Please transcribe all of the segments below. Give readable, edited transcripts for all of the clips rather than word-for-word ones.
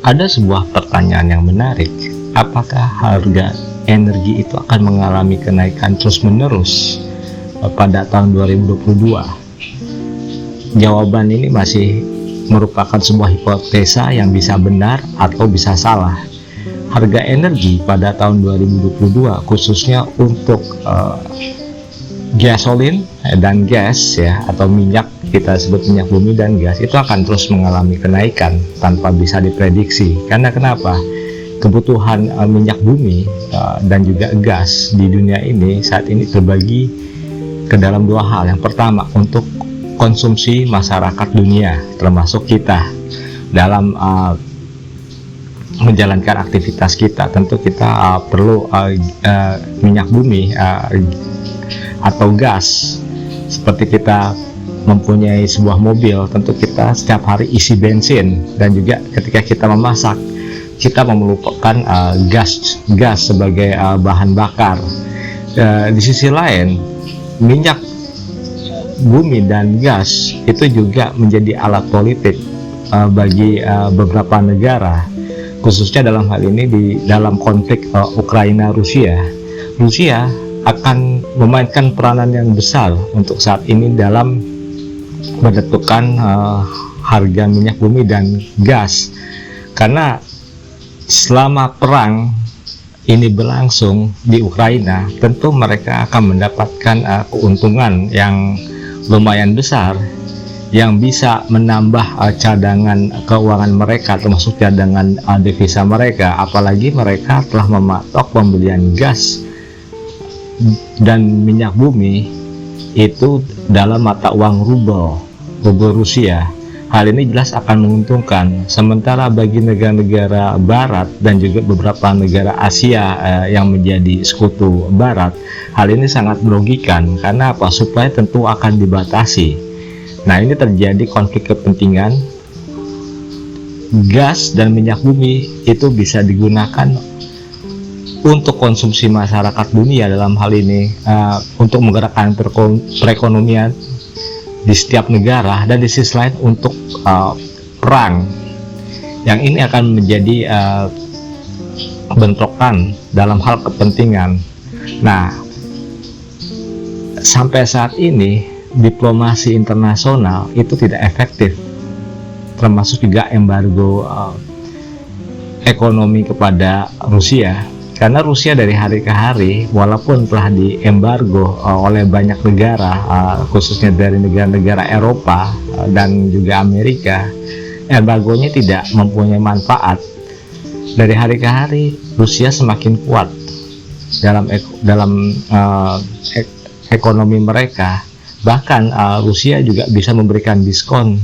Ada sebuah pertanyaan yang menarik, apakah harga energi itu akan mengalami kenaikan terus-menerus pada tahun 2022? Jawaban ini masih merupakan sebuah hipotesa yang bisa benar atau bisa salah. Harga energi pada tahun 2022 khususnya untuk gasolin dan gas ya, atau minyak, kita sebut minyak bumi dan gas, itu akan terus mengalami kenaikan tanpa bisa diprediksi. Karena kenapa? Kebutuhan minyak bumi dan juga gas di dunia ini saat ini terbagi ke dalam dua hal. Yang pertama, untuk konsumsi masyarakat dunia termasuk kita dalam menjalankan aktivitas kita. Tentu kita perlu minyak bumi atau gas. Seperti kita mempunyai sebuah mobil, tentu kita setiap hari isi bensin, dan juga ketika kita memasak kita memerlukan gas sebagai bahan bakar. Di sisi lain, minyak bumi dan gas itu juga menjadi alat politik bagi beberapa negara, khususnya dalam hal ini di dalam konflik Ukraina Rusia. Rusia akan memainkan peranan yang besar untuk saat ini dalam menentukan harga minyak bumi dan gas, karena selama perang ini berlangsung di Ukraina, tentu mereka akan mendapatkan keuntungan yang lumayan besar yang bisa menambah cadangan keuangan mereka, termasuk cadangan devisa mereka. Apalagi mereka telah mematok pembelian gas dan minyak bumi itu dalam mata uang rubel Rusia. Hal ini jelas akan menguntungkan. Sementara bagi negara-negara barat dan juga beberapa negara Asia yang menjadi sekutu barat, hal ini sangat merugikan. Karena apa? Suplai tentu akan dibatasi. Nah, ini terjadi konflik kepentingan. Gas dan minyak bumi itu bisa digunakan untuk konsumsi masyarakat dunia, dalam hal ini untuk menggerakkan perekonomian di setiap negara, dan di sisi lain untuk perang. Yang ini akan menjadi bentrokan dalam hal kepentingan. Nah, sampai saat ini diplomasi internasional itu tidak efektif, termasuk juga embargo ekonomi kepada Rusia. Karena Rusia dari hari ke hari, walaupun telah diembargo oleh banyak negara, khususnya dari negara-negara Eropa dan juga Amerika, embargonya tidak mempunyai manfaat. Dari hari ke hari, Rusia semakin kuat dalam ekonomi mereka. Bahkan Rusia juga bisa memberikan diskon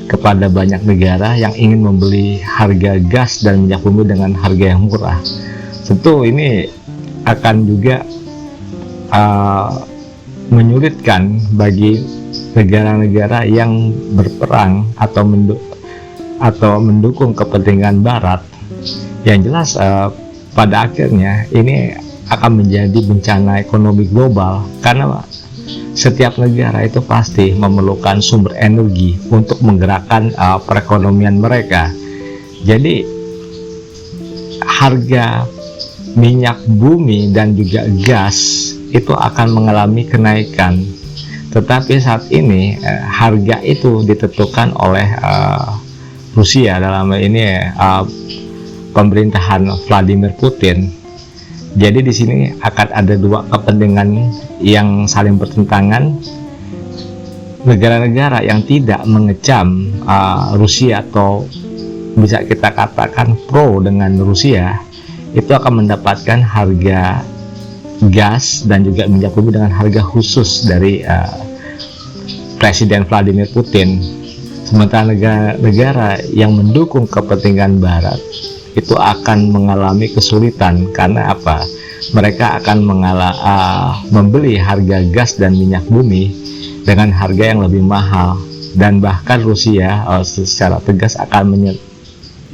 kepada banyak negara yang ingin membeli harga gas dan minyak bumi dengan harga yang murah. Tentu ini akan juga menyulitkan bagi negara-negara yang berperang atau mendukung kepentingan Barat. Yang jelas pada akhirnya ini akan menjadi bencana ekonomi global, karena setiap negara itu pasti memerlukan sumber energi untuk menggerakkan perekonomian mereka. Jadi harga minyak bumi dan juga gas itu akan mengalami kenaikan. Tetapi saat ini harga itu ditentukan oleh Rusia, dalam ini pemerintahan Vladimir Putin. Jadi di sini akan ada dua kepentingan yang saling bertentangan. Negara-negara yang tidak mengecam Rusia atau bisa kita katakan pro dengan Rusia, itu akan mendapatkan harga gas dan juga minyak bumi dengan harga khusus dari Presiden Vladimir Putin. Sementara negara-negara yang mendukung kepentingan Barat itu akan mengalami kesulitan. Karena apa? Mereka akan membeli harga gas dan minyak bumi dengan harga yang lebih mahal, dan bahkan Rusia secara tegas akan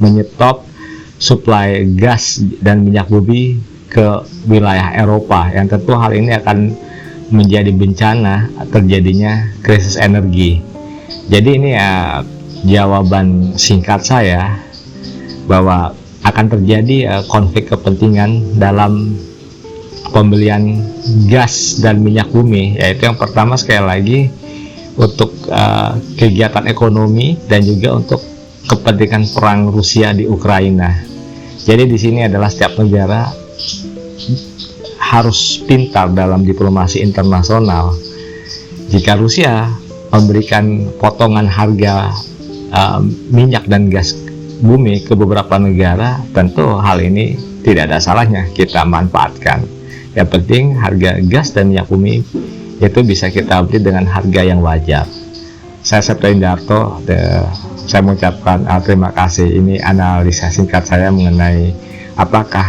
menyetop suplai gas dan minyak bumi ke wilayah Eropa, yang tentu hal ini akan menjadi bencana terjadinya krisis energi. Jadi ini jawaban singkat saya, bahwa akan terjadi konflik kepentingan dalam pembelian gas dan minyak bumi, yaitu yang pertama sekali lagi untuk kegiatan ekonomi dan juga untuk kepentingan perang Rusia di Ukraina. Jadi di sini adalah setiap negara harus pintar dalam diplomasi internasional. Jika Rusia memberikan potongan harga minyak dan gas bumi ke beberapa negara, tentu hal ini tidak ada salahnya kita manfaatkan. Yang penting harga gas dan minyak bumi itu bisa kita beli dengan harga yang wajar. Saya Septo Indarto, saya mengucapkan terima kasih. Ini analisa singkat saya mengenai apakah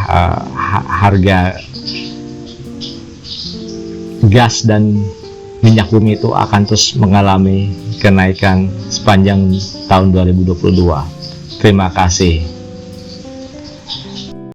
harga gas dan minyak bumi itu akan terus mengalami kenaikan sepanjang tahun 2022. Terima kasih.